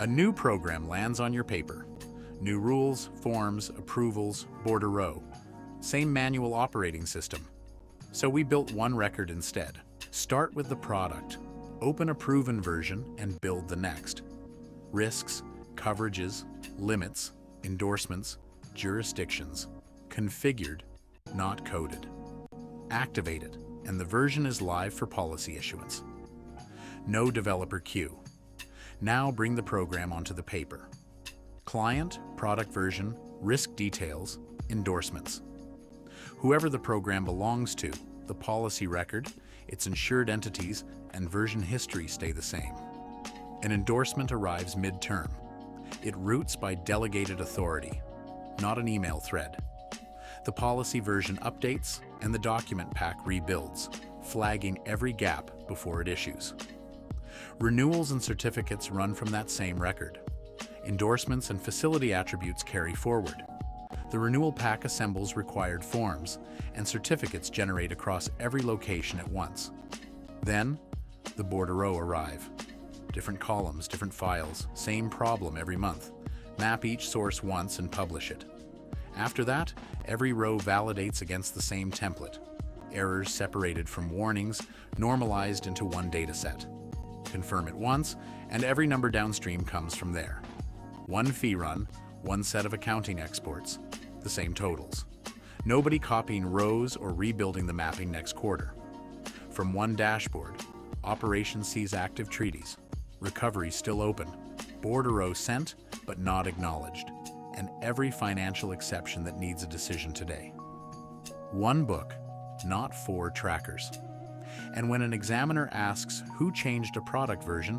A new program lands on your paper. New rules, forms, approvals, Bordereau. Same manual operating system. So we built one record instead. Start with the product. Open a proven version and build the next. Risks, coverages, limits, endorsements, jurisdictions. Configured, not coded. Activated, and the version is live for policy issuance. No developer queue. Now bring the program onto the paper. Client, product version, risk details, endorsements. Whoever the program belongs to, the policy record, its insured entities, and version history stay the same. An endorsement arrives mid-term. It routes by delegated authority, not an email thread. The policy version updates and the document pack rebuilds, flagging every gap before it issues. Renewals and certificates run from that same record. Endorsements and facility attributes carry forward. The renewal pack assembles required forms, and certificates generate across every location at once. Then, the Bordereau arrive. Different columns, different files, same problem every month. Map each source once and publish it. After that, every row validates against the same template. Errors separated from warnings, normalized into one dataset. Confirm it once, and every number downstream comes from there. One fee run, one set of accounting exports, the same totals. Nobody copying rows or rebuilding the mapping next quarter. From one dashboard, operations sees active treaties, recovery still open, Bordereau sent but not acknowledged, and every financial exception that needs a decision today. One book, not 4 trackers. And when an examiner asks who changed a product version,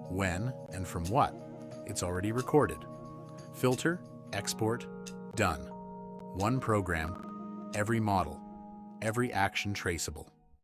when, and from what, it's already recorded. Filter, export, done. One program, every model, every action traceable.